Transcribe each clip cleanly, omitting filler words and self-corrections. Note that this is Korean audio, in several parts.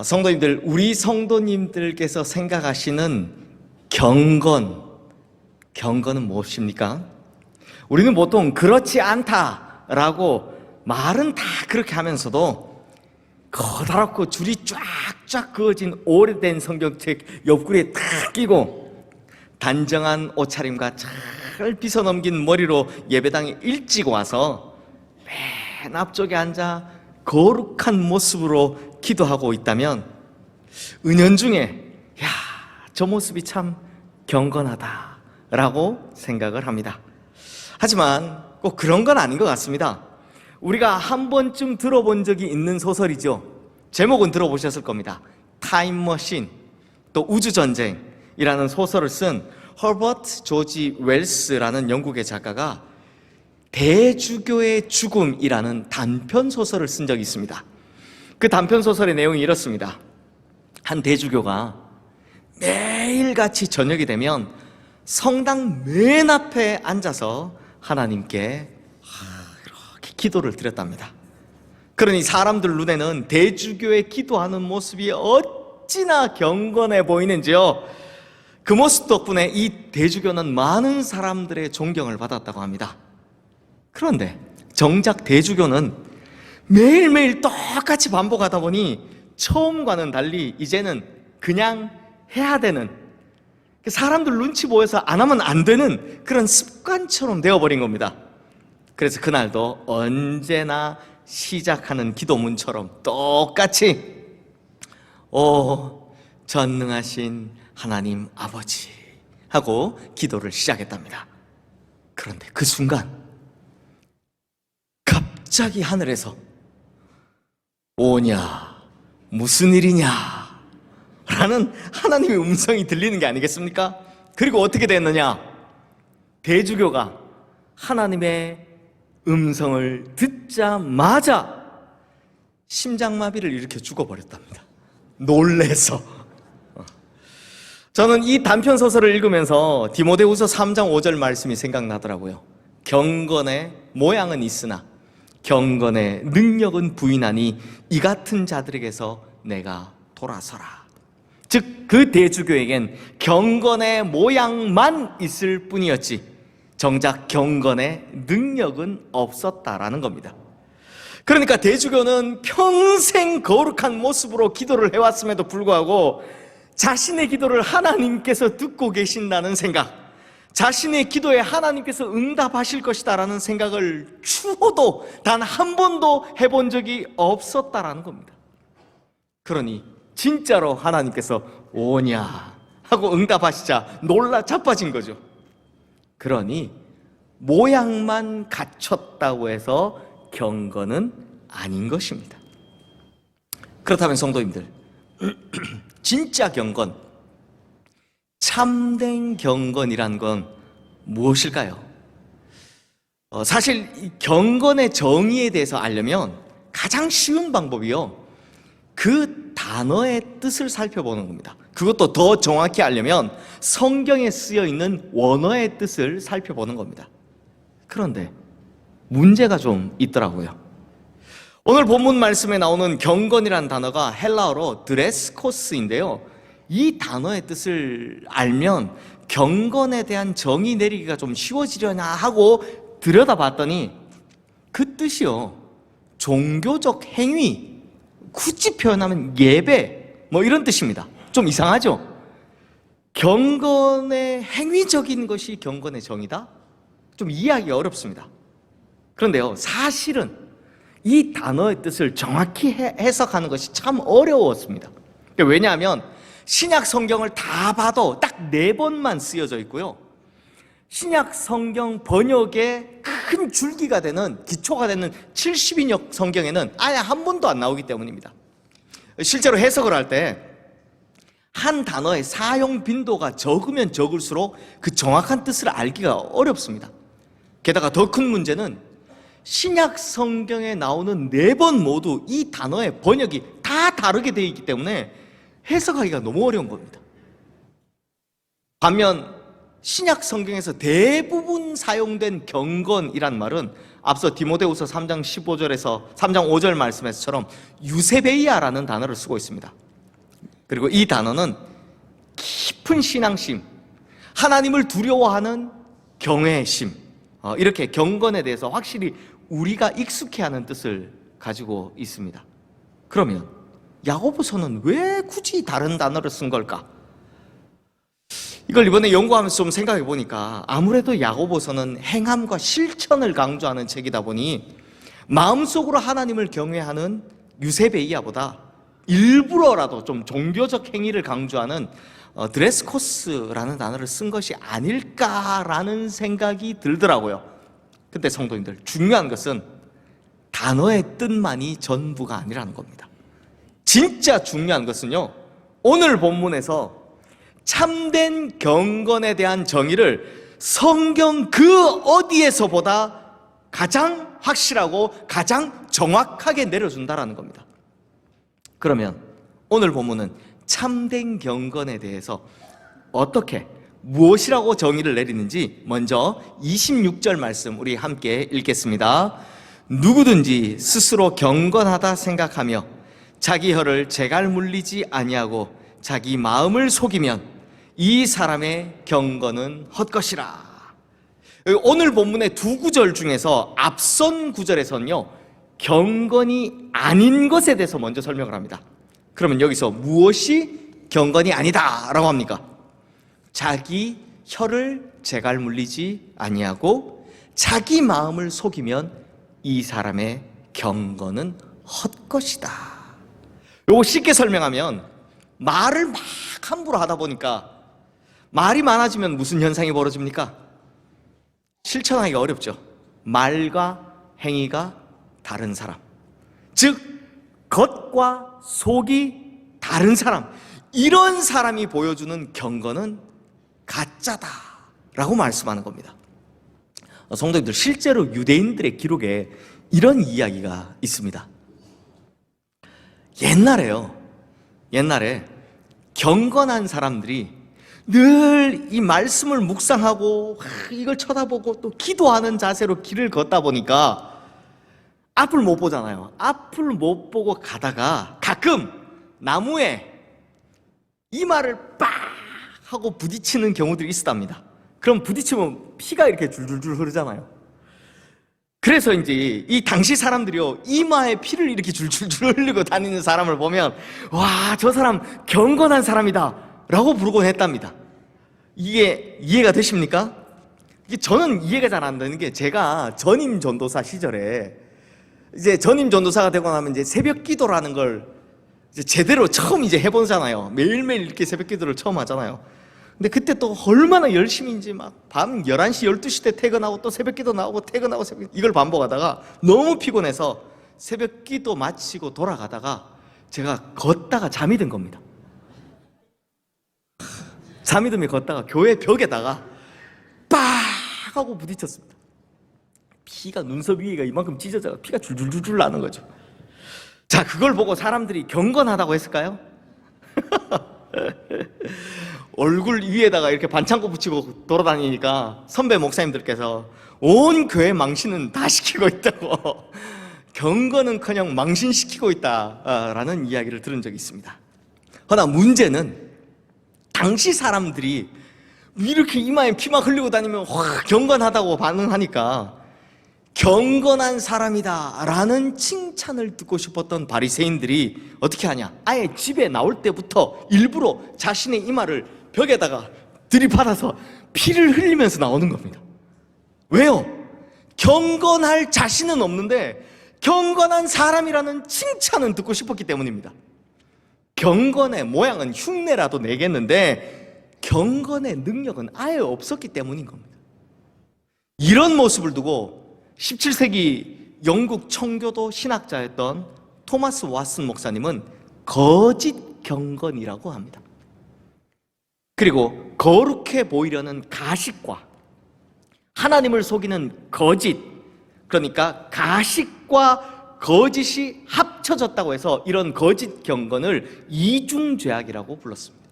성도님들, 우리 성도님들께서 생각하시는 경건은 무엇입니까? 우리는 보통 그렇지 않다라고 말은 다 그렇게 하면서도 커다랗고 줄이 쫙쫙 그어진 오래된 성경책 옆구리에 탁 끼고 단정한 옷차림과 잘 빗어넘긴 머리로 예배당에 일찍 와서 맨 앞쪽에 앉아 거룩한 모습으로 기도하고 있다면 은연중에 저 모습이 참 경건하다라고 생각을 합니다. 하지만 꼭 그런 건 아닌 것 같습니다. 우리가 한 번쯤 들어본 적이 있는 소설이죠. 제목은 들어보셨을 겁니다. 타임머신, 또 우주전쟁이라는 소설을 쓴 허버트 조지 웰스라는 영국의 작가가 대주교의 죽음이라는 단편소설을 쓴 적이 있습니다. 그 단편소설의 내용이 이렇습니다. 한 대주교가 매일같이 저녁이 되면 성당 맨 앞에 앉아서 하나님께 이렇게 기도를 드렸답니다. 그러니 사람들 눈에는 대주교의 기도하는 모습이 어찌나 경건해 보이는지요. 그 모습 덕분에 이 대주교는 많은 사람들의 존경을 받았다고 합니다. 그런데 정작 대주교는 매일매일 똑같이 반복하다 보니 처음과는 달리 이제는 그냥 해야 되는, 사람들 눈치 보여서 안 하면 안 되는 그런 습관처럼 되어버린 겁니다. 그래서 그날도 언제나 시작하는 기도문처럼 똑같이 오 전능하신 하나님 아버지 하고 기도를 시작했답니다. 그런데 그 순간 갑자기 하늘에서 오냐 무슨 일이냐 라는 하나님의 음성이 들리는 게 아니겠습니까? 그리고 어떻게 됐느냐? 대주교가 하나님의 음성을 듣자마자 심장마비를 일으켜 죽어버렸답니다. 놀래서. 저는 이 단편소설을 읽으면서 디모데후서 3장 5절 말씀이 생각나더라고요. 경건의 모양은 있으나 경건의 능력은 부인하니 이 같은 자들에게서 내가 돌아서라. 즉 그 대주교에겐 경건의 모양만 있을 뿐이었지 정작 경건의 능력은 없었다라는 겁니다. 그러니까 대주교는 평생 거룩한 모습으로 기도를 해왔음에도 불구하고 자신의 기도를 하나님께서 듣고 계신다는 생각, 자신의 기도에 하나님께서 응답하실 것이다라는 생각을 추호도 단 한 번도 해본 적이 없었다라는 겁니다. 그러니 진짜로 하나님께서 오냐 하고 응답하시자 놀라 자빠진 거죠. 그러니 모양만 갖췄다고 해서 경건은 아닌 것입니다. 그렇다면 성도님들, 진짜 경건, 참된 경건이란 건 무엇일까요? 사실 이 경건의 정의에 대해서 알려면 가장 쉬운 방법이요, 그 단어의 뜻을 살펴보는 겁니다. 그것도 더 정확히 알려면 성경에 쓰여 있는 원어의 뜻을 살펴보는 겁니다. 그런데 문제가 좀 있더라고요. 오늘 본문 말씀에 나오는 경건이라는 단어가 헬라어로 드레스코스인데요, 이 단어의 뜻을 알면 경건에 대한 정의 내리기가 좀 쉬워지려나 하고 들여다봤더니 그 뜻이요, 종교적 행위, 굳이 표현하면 예배 뭐 이런 뜻입니다. 좀 이상하죠? 경건의 행위적인 것이 경건의 정의다? 좀 이해하기가 어렵습니다. 그런데요, 사실은 이 단어의 뜻을 정확히 해석하는 것이 참 어려웠습니다. 왜냐하면 신약 성경을 다 봐도 딱 4번만 쓰여져 있고요, 신약 성경 번역의 큰 줄기가 되는, 기초가 되는 70인역 성경에는 아예 한 번도 안 나오기 때문입니다. 실제로 해석을 할 때 한 단어의 사용 빈도가 적으면 적을수록 그 정확한 뜻을 알기가 어렵습니다. 게다가 더 큰 문제는 신약 성경에 나오는 4번 모두 이 단어의 번역이 다 다르게 되어 있기 때문에 해석하기가 너무 어려운 겁니다. 반면 신약 성경에서 대부분 사용된 경건이란 말은 앞서 디모데후서 3장 15절에서 3장 5절 말씀에서처럼 유세베이아라는 단어를 쓰고 있습니다. 그리고 이 단어는 깊은 신앙심, 하나님을 두려워하는 경외의 심, 이렇게 경건에 대해서 확실히 우리가 익숙해하는 뜻을 가지고 있습니다. 그러면 야고보서는 왜 굳이 다른 단어를 쓴 걸까? 이걸 이번에 연구하면서 좀 생각해 보니까 아무래도 야고보서는 행함과 실천을 강조하는 책이다 보니 마음속으로 하나님을 경외하는 유세베이아보다 일부러라도 좀 종교적 행위를 강조하는 드레스 코스라는 단어를 쓴 것이 아닐까라는 생각이 들더라고요. 근데 성도님들, 중요한 것은 단어의 뜻만이 전부가 아니라는 겁니다. 진짜 중요한 것은요, 오늘 본문에서 참된 경건에 대한 정의를 성경 그 어디에서보다 가장 확실하고 가장 정확하게 내려준다라는 겁니다. 그러면 오늘 본문은 참된 경건에 대해서 어떻게, 무엇이라고 정의를 내리는지 먼저 26절 말씀 우리 함께 읽겠습니다. 누구든지 스스로 경건하다 생각하며 자기 혀를 재갈 물리지 아니하고 자기 마음을 속이면 이 사람의 경건은 헛것이라. 오늘 본문의 두 구절 중에서 앞선 구절에서는요, 경건이 아닌 것에 대해서 먼저 설명을 합니다. 그러면 여기서 무엇이 경건이 아니다 라고 합니까? 자기 혀를 재갈 물리지 아니하고 자기 마음을 속이면 이 사람의 경건은 헛것이다. 요거 쉽게 설명하면, 말을 막 함부로 하다 보니까 말이 많아지면 무슨 현상이 벌어집니까? 실천하기가 어렵죠. 말과 행위가 다른 사람, 즉 겉과 속이 다른 사람, 이런 사람이 보여주는 경건은 가짜다 라고 말씀하는 겁니다. 성도님들, 실제로 유대인들의 기록에 이런 이야기가 있습니다. 옛날에 경건한 사람들이 늘 이 말씀을 묵상하고 이걸 쳐다보고 또 기도하는 자세로 길을 걷다 보니까 앞을 못 보잖아요. 앞을 못 보고 가다가 가끔 나무에 이마를 빡 하고 부딪히는 경우들이 있었답니다. 그럼 부딪히면 피가 이렇게 줄줄줄 흐르잖아요. 그래서 이제 이 당시 사람들이요, 이마에 피를 이렇게 줄줄줄 흘리고 다니는 사람을 보면 와, 저 사람 경건한 사람이다 라고 부르곤 했답니다. 이게 이해가 되십니까? 저는 이해가 잘 안 되는 게, 제가 전임 전도사 시절에 이제 전임 전도사가 되고 나면 이제 새벽 기도라는 걸 이제 제대로 처음 이제 해보잖아요. 매일매일 이렇게 새벽 기도를 처음 하잖아요. 근데 그때 또 얼마나 열심인지 막 밤 11시, 12시 때 퇴근하고 또 새벽 기도 나오고 퇴근하고 이걸 반복하다가 너무 피곤해서 새벽 기도 마치고 돌아가다가 제가 걷다가 잠이 든 겁니다. 잠이 들며 걷다가 교회 벽에다가 빡 하고 부딪혔습니다. 피가 눈썹 위가 이만큼 찢어져서 피가 줄줄줄줄 나는 거죠. 자, 그걸 보고 사람들이 경건하다고 했을까요? 얼굴 위에다가 이렇게 반창고 붙이고 돌아다니니까 선배 목사님들께서 온 교회 망신은 다 시키고 있다고, 경건은커녕 망신시키고 있다라는 이야기를 들은 적이 있습니다. 그러나 문제는 당시 사람들이 이렇게 이마에 피만 흘리고 다니면 확 경건하다고 반응하니까 경건한 사람이다 라는 칭찬을 듣고 싶었던 바리새인들이 어떻게 하냐, 아예 집에 나올 때부터 일부러 자신의 이마를 벽에다가 들이받아서 피를 흘리면서 나오는 겁니다. 왜요? 경건할 자신은 없는데 경건한 사람이라는 칭찬은 듣고 싶었기 때문입니다. 경건의 모양은 흉내라도 내겠는데 경건의 능력은 아예 없었기 때문인 겁니다. 이런 모습을 두고 17세기 영국 청교도 신학자였던 토마스 왓슨 목사님은 거짓 경건이라고 합니다. 그리고 거룩해 보이려는 가식과 하나님을 속이는 거짓, 그러니까 가식과 거짓이 합쳐졌다고 해서 이런 거짓 경건을 이중죄악이라고 불렀습니다.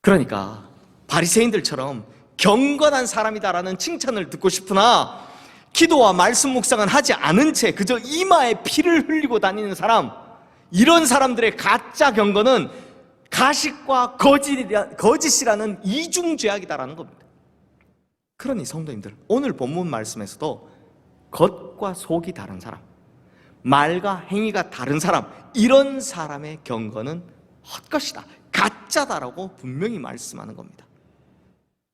그러니까 바리새인들처럼 경건한 사람이다라는 칭찬을 듣고 싶으나 기도와 말씀 묵상은 하지 않은 채 그저 이마에 피를 흘리고 다니는 사람, 이런 사람들의 가짜 경건은 가식과 거짓이라는 이중죄악이다라는 겁니다. 그러니 성도님들, 오늘 본문 말씀에서도 겉과 속이 다른 사람, 말과 행위가 다른 사람, 이런 사람의 경건은 헛것이다, 가짜다라고 분명히 말씀하는 겁니다.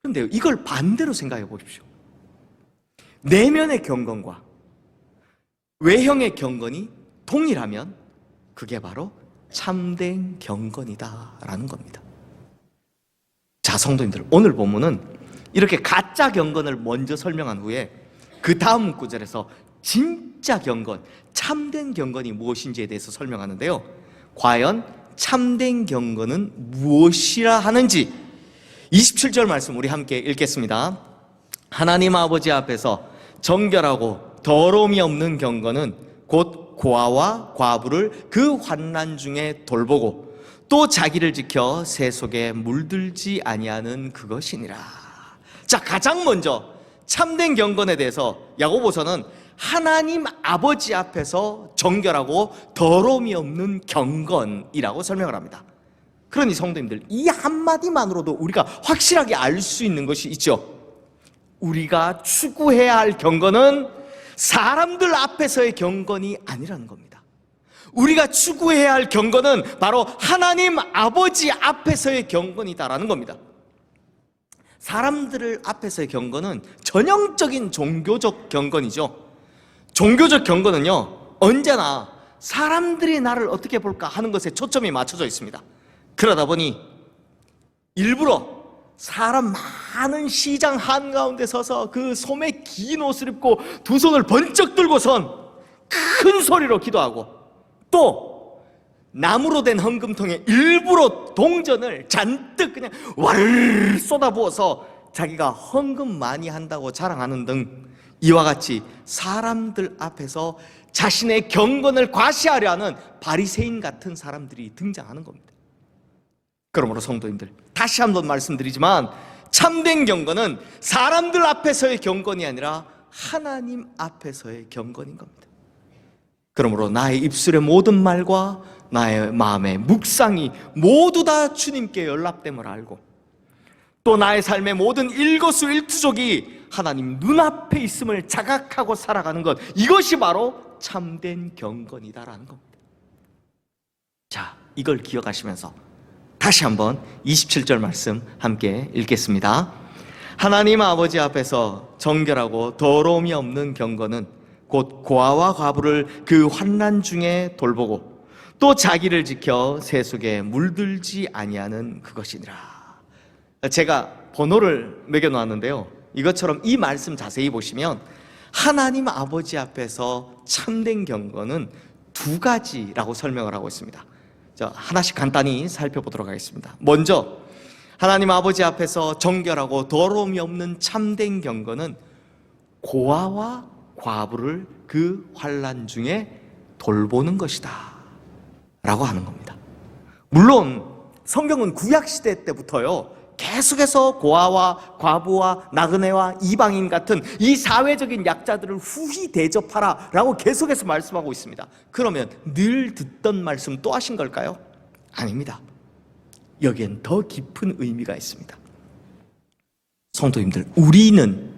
그런데 이걸 반대로 생각해 보십시오. 내면의 경건과 외형의 경건이 동일하면 그게 바로 참된 경건이다라는 겁니다. 자, 성도님들, 오늘 본문은 이렇게 가짜 경건을 먼저 설명한 후에 그 다음 구절에서 진짜 경건, 참된 경건이 무엇인지에 대해서 설명하는데요. 과연 참된 경건은 무엇이라 하는지 27절 말씀 우리 함께 읽겠습니다. 하나님 아버지 앞에서 정결하고 더러움이 없는 경건은 곧 고아와 과부를 그 환난 중에 돌보고 또 자기를 지켜 새 속에 물들지 아니하는 그것이니라. 자, 가장 먼저 참된 경건에 대해서 야고보서는 하나님 아버지 앞에서 정결하고 더러움이 없는 경건이라고 설명을 합니다. 그러니 성도님들, 이 한마디만으로도 우리가 확실하게 알 수 있는 것이 있죠. 우리가 추구해야 할 경건은 사람들 앞에서의 경건이 아니라는 겁니다. 우리가 추구해야 할 경건은 바로 하나님 아버지 앞에서의 경건이다라는 겁니다. 사람들 앞에서의 경건은 전형적인 종교적 경건이죠. 종교적 경건은요, 언제나 사람들이 나를 어떻게 볼까 하는 것에 초점이 맞춰져 있습니다. 그러다 보니 일부러 사람 많은 시장 한가운데 서서 그 소매 긴 옷을 입고 두 손을 번쩍 들고선 큰 소리로 기도하고, 또 나무로 된 헌금통에 일부러 동전을 잔뜩 그냥 와르르 쏟아부어서 자기가 헌금 많이 한다고 자랑하는 등 이와 같이 사람들 앞에서 자신의 경건을 과시하려 하는 바리새인 같은 사람들이 등장하는 겁니다. 그러므로 성도님들, 다시 한번 말씀드리지만 참된 경건은 사람들 앞에서의 경건이 아니라 하나님 앞에서의 경건인 겁니다. 그러므로 나의 입술의 모든 말과 나의 마음의 묵상이 모두 다 주님께 연락됨을 알고, 또 나의 삶의 모든 일거수일투족이 하나님 눈앞에 있음을 자각하고 살아가는 것, 이것이 바로 참된 경건이다라는 겁니다. 자, 이걸 기억하시면서 다시 한번 27절 말씀 함께 읽겠습니다. 하나님 아버지 앞에서 정결하고 더러움이 없는 경건은 곧 고아와 과부를 그 환난 중에 돌보고 또 자기를 지켜 새 속에 물들지 아니하는 그것이니라. 제가 번호를 매겨놓았는데요, 이것처럼 이 말씀 자세히 보시면 하나님 아버지 앞에서 참된 경건은 두 가지라고 설명을 하고 있습니다. 하나씩 간단히 살펴보도록 하겠습니다. 먼저 하나님 아버지 앞에서 정결하고 더러움이 없는 참된 경건은 고아와 과부를 그 환난 중에 돌보는 것이다 라고 하는 겁니다. 물론 성경은 구약시대 때부터요, 계속해서 고아와 과부와 나그네와 이방인 같은 이 사회적인 약자들을 후히 대접하라 라고 계속해서 말씀하고 있습니다. 그러면 늘 듣던 말씀 또 하신 걸까요? 아닙니다. 여기엔 더 깊은 의미가 있습니다. 성도님들, 우리는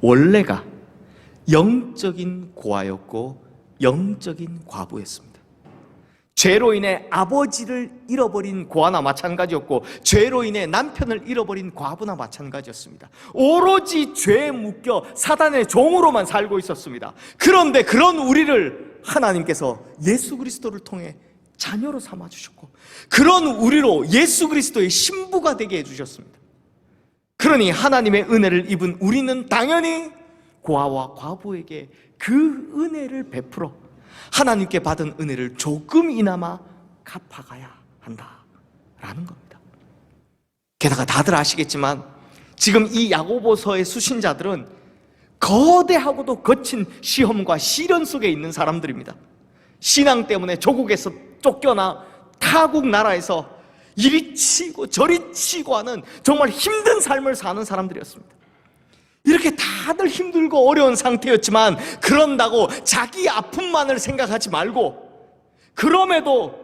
원래가 영적인 고아였고 영적인 과부였습니다. 죄로 인해 아버지를 잃어버린 고아나 마찬가지였고, 죄로 인해 남편을 잃어버린 과부나 마찬가지였습니다. 오로지 죄에 묶여 사단의 종으로만 살고 있었습니다. 그런데 그런 우리를 하나님께서 예수 그리스도를 통해 자녀로 삼아주셨고, 그런 우리로 예수 그리스도의 신부가 되게 해주셨습니다. 그러니 하나님의 은혜를 입은 우리는 당연히 고아와 과부에게 그 은혜를 베풀어 하나님께 받은 은혜를 조금이나마 갚아가야 한다라는 겁니다. 게다가 다들 아시겠지만 지금 이 야고보서의 수신자들은 거대하고도 거친 시험과 시련 속에 있는 사람들입니다. 신앙 때문에 조국에서 쫓겨나 타국 나라에서 이리 치고 저리 치고 하는 정말 힘든 삶을 사는 사람들이었습니다. 이렇게 다들 힘들고 어려운 상태였지만 그런다고 자기 아픔만을 생각하지 말고 그럼에도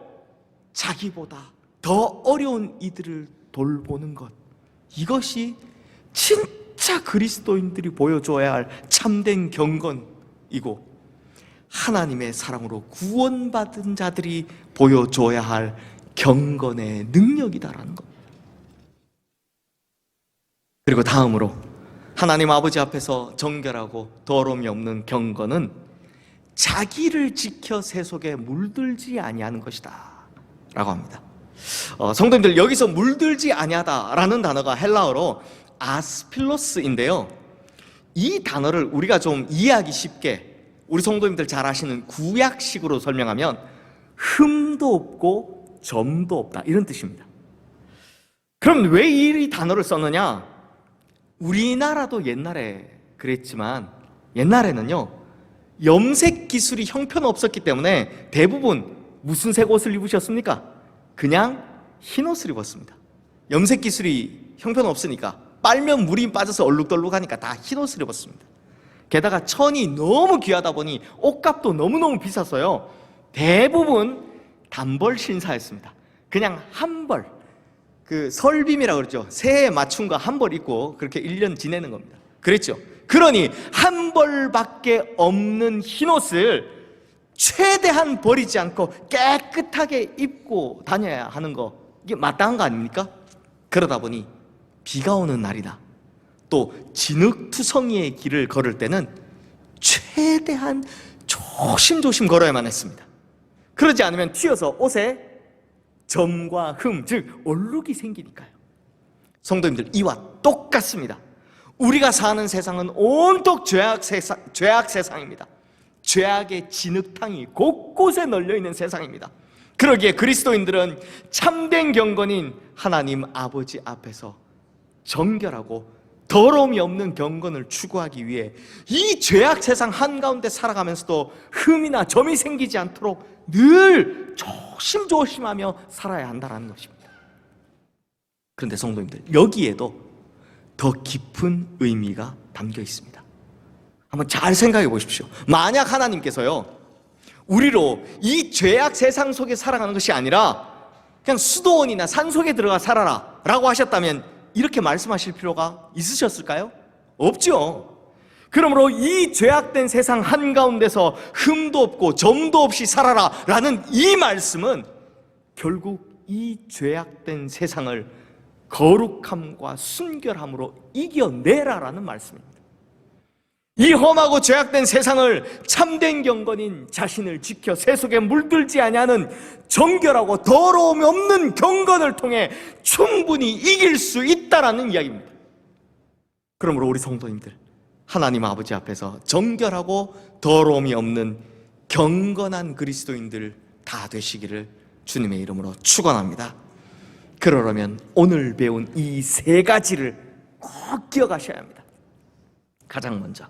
자기보다 더 어려운 이들을 돌보는 것, 이것이 진짜 그리스도인들이 보여줘야 할 참된 경건이고 하나님의 사랑으로 구원받은 자들이 보여줘야 할 경건의 능력이다라는 겁니다. 그리고 다음으로 하나님 아버지 앞에서 정결하고 더러움이 없는 경건은 자기를 지켜 세속에 물들지 아니하는 것이다 라고 합니다. 성도님들, 여기서 물들지 아니하다라는 단어가 헬라어로 아스필로스인데요, 이 단어를 우리가 좀 이해하기 쉽게 우리 성도님들 잘 아시는 구약식으로 설명하면 흠도 없고 점도 없다, 이런 뜻입니다. 그럼 왜 이 단어를 썼느냐? 우리나라도 옛날에 그랬지만 옛날에는요, 염색 기술이 형편없었기 때문에 대부분 무슨 색 옷을 입으셨습니까? 그냥 흰 옷을 입었습니다. 염색 기술이 형편없으니까 빨면 물이 빠져서 얼룩덜룩하니까 다 흰 옷을 입었습니다. 게다가 천이 너무 귀하다 보니 옷값도 너무너무 비쌌어요. 대부분 단벌 신사였습니다. 그냥 한 벌, 그 설빔이라고 그러죠. 새해 맞춘 거 한 벌 입고 그렇게 1년 지내는 겁니다. 그랬죠. 그러니 한 벌밖에 없는 흰옷을 최대한 버리지 않고 깨끗하게 입고 다녀야 하는 거, 이게 마땅한 거 아닙니까? 그러다 보니 비가 오는 날이나 또 진흙투성이의 길을 걸을 때는 최대한 조심조심 걸어야만 했습니다. 그러지 않으면 튀어서 옷에 점과 흠, 즉 얼룩이 생기니까요. 성도님들, 이와 똑같습니다. 우리가 사는 세상은 온통 죄악 세상입니다. 죄악의 진흙탕이 곳곳에 널려있는 세상입니다. 그러기에 그리스도인들은 참된 경건인 하나님 아버지 앞에서 정결하고 더러움이 없는 경건을 추구하기 위해 이 죄악 세상 한가운데 살아가면서도 흠이나 점이 생기지 않도록 늘 조심조심하며 살아야 한다는 것입니다. 그런데 성도님들, 여기에도 더 깊은 의미가 담겨 있습니다. 한번 잘 생각해 보십시오. 만약 하나님께서요, 우리로 이 죄악 세상 속에 살아가는 것이 아니라 그냥 수도원이나 산속에 들어가 살아라 라고 하셨다면 이렇게 말씀하실 필요가 있으셨을까요? 없죠. 그러므로 이 죄악된 세상 한가운데서 흠도 없고 점도 없이 살아라 라는 이 말씀은 결국 이 죄악된 세상을 거룩함과 순결함으로 이겨내라라는 말씀입니다. 이 험하고 죄악된 세상을 참된 경건인 자신을 지켜 세속에 물들지 아니하는 정결하고 더러움이 없는 경건을 통해 충분히 이길 수 있다라는 이야기입니다. 그러므로 우리 성도님들, 하나님 아버지 앞에서 정결하고 더러움이 없는 경건한 그리스도인들 다 되시기를 주님의 이름으로 축원합니다. 그러려면 오늘 배운 이 세 가지를 꼭 기억하셔야 합니다. 가장 먼저,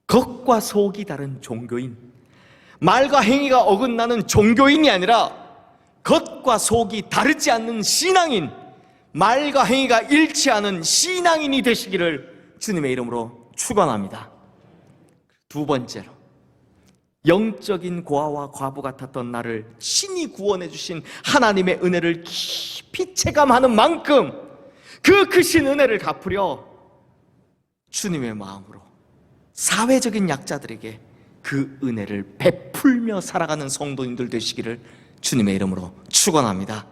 겉과 속이 다른 종교인, 말과 행위가 어긋나는 종교인이 아니라 겉과 속이 다르지 않는 신앙인, 말과 행위가 일치하는 신앙인이 되시기를 주님의 이름으로 축원합니다. 두 번째로, 영적인 고아와 과부 같았던 나를 신이 구원해 주신 하나님의 은혜를 깊이 체감하는 만큼 그 크신 은혜를 갚으려 주님의 마음으로 사회적인 약자들에게 그 은혜를 베풀며 살아가는 성도님들 되시기를 주님의 이름으로 축원합니다.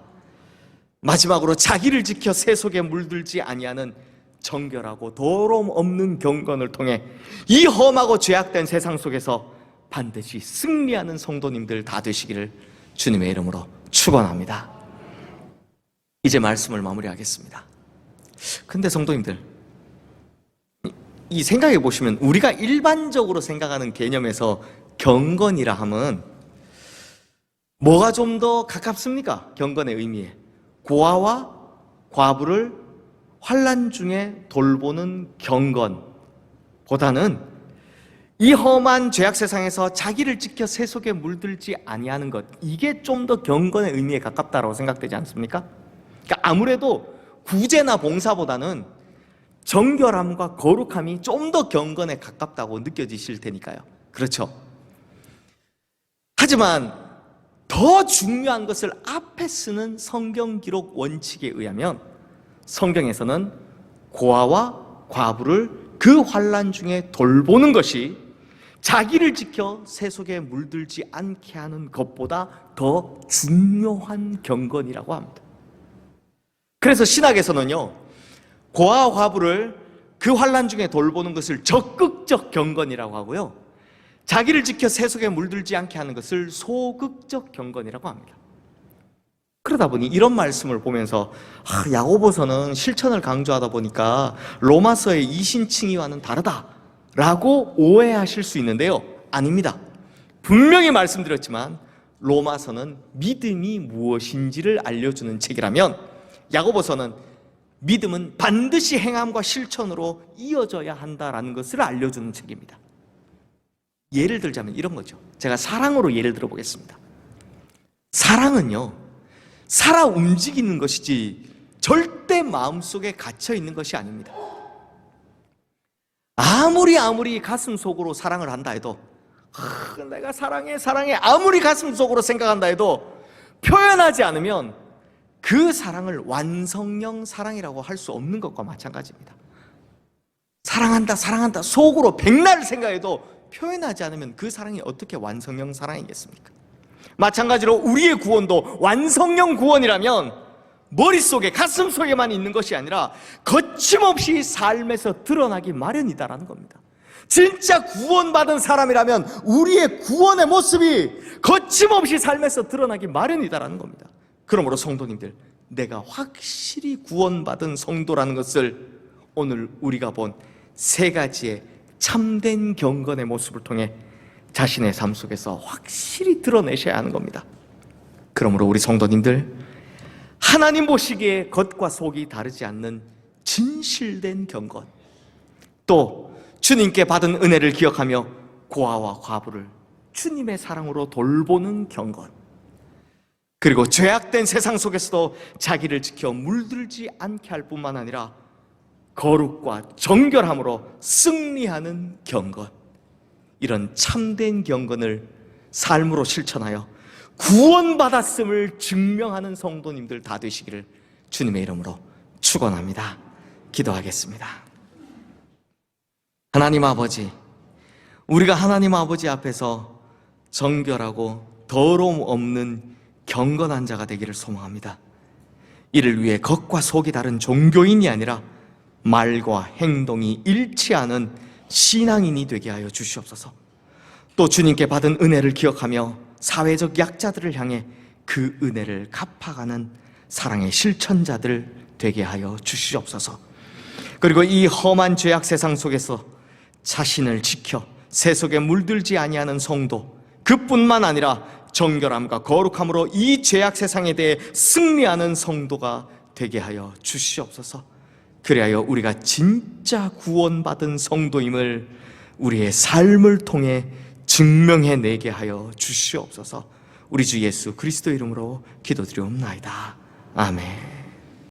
마지막으로, 자기를 지켜 세속에 물들지 아니하는 정결하고 더러움 없는 경건을 통해 이 험하고 죄악된 세상 속에서 반드시 승리하는 성도님들 다 되시기를 주님의 이름으로 축원합니다. 이제 말씀을 마무리하겠습니다. 근데 성도님들, 이 생각해 보시면 우리가 일반적으로 생각하는 개념에서 경건이라 하면 뭐가 좀 더 가깝습니까? 경건의 의미에. 고아와 과부를 환난 중에 돌보는 경건보다는 이 험한 죄악 세상에서 자기를 지켜 세속에 물들지 아니하는 것, 이게 좀 더 경건의 의미에 가깝다고 생각되지 않습니까? 그러니까 아무래도 구제나 봉사보다는 정결함과 거룩함이 좀 더 경건에 가깝다고 느껴지실 테니까요. 그렇죠? 하지만 더 중요한 것을 앞에 쓰는 성경 기록 원칙에 의하면 성경에서는 고아와 과부를 그 환난 중에 돌보는 것이 자기를 지켜 세 속에 물들지 않게 하는 것보다 더 중요한 경건이라고 합니다. 그래서 신학에서는요, 고아와 과부를 그 환난 중에 돌보는 것을 적극적 경건이라고 하고요, 자기를 지켜 세 속에 물들지 않게 하는 것을 소극적 경건이라고 합니다. 그러다 보니 이런 말씀을 보면서 야고보서는 실천을 강조하다 보니까 로마서의 이신칭의와는 다르다라고 오해하실 수 있는데요, 아닙니다. 분명히 말씀드렸지만 로마서는 믿음이 무엇인지를 알려주는 책이라면 야고보서는 믿음은 반드시 행함과 실천으로 이어져야 한다라는 것을 알려주는 책입니다. 예를 들자면 이런 거죠. 제가 사랑으로 예를 들어보겠습니다. 사랑은요, 살아 움직이는 것이지 절대 마음속에 갇혀 있는 것이 아닙니다. 아무리 가슴 속으로 사랑을 한다 해도 내가 사랑해 아무리 가슴 속으로 생각한다 해도 표현하지 않으면 그 사랑을 완성형 사랑이라고 할 수 없는 것과 마찬가지입니다. 사랑한다 속으로 백날 생각해도 표현하지 않으면 그 사랑이 어떻게 완성형 사랑이겠습니까? 마찬가지로 우리의 구원도 완성형 구원이라면 머릿속에 가슴속에만 있는 것이 아니라 거침없이 삶에서 드러나기 마련이다라는 겁니다. 진짜 구원받은 사람이라면 우리의 구원의 모습이 거침없이 삶에서 드러나기 마련이다라는 겁니다. 그러므로 성도님들, 내가 확실히 구원받은 성도라는 것을 오늘 우리가 본 세 가지의 참된 경건의 모습을 통해 자신의 삶 속에서 확실히 드러내셔야 하는 겁니다. 그러므로 우리 성도님들, 하나님 보시기에 겉과 속이 다르지 않는 진실된 경건, 또 주님께 받은 은혜를 기억하며 고아와 과부를 주님의 사랑으로 돌보는 경건, 그리고 죄악된 세상 속에서도 자기를 지켜 물들지 않게 할 뿐만 아니라 거룩과 정결함으로 승리하는 경건, 이런 참된 경건을 삶으로 실천하여 구원받았음을 증명하는 성도님들 다 되시기를 주님의 이름으로 축원합니다. 기도하겠습니다. 하나님 아버지, 우리가 하나님 아버지 앞에서 정결하고 더러움 없는 경건한 자가 되기를 소망합니다. 이를 위해 겉과 속이 다른 종교인이 아니라 말과 행동이 일치하는 신앙인이 되게 하여 주시옵소서. 또 주님께 받은 은혜를 기억하며 사회적 약자들을 향해 그 은혜를 갚아가는 사랑의 실천자들 되게 하여 주시옵소서. 그리고 이 험한 죄악 세상 속에서 자신을 지켜 세 속에 물들지 아니하는 성도, 그뿐만 아니라 정결함과 거룩함으로 이 죄악 세상에 대해 승리하는 성도가 되게 하여 주시옵소서. 그리하여 우리가 진짜 구원받은 성도임을 우리의 삶을 통해 증명해내게 하여 주시옵소서. 우리 주 예수 그리스도 이름으로 기도드리옵나이다. 아멘.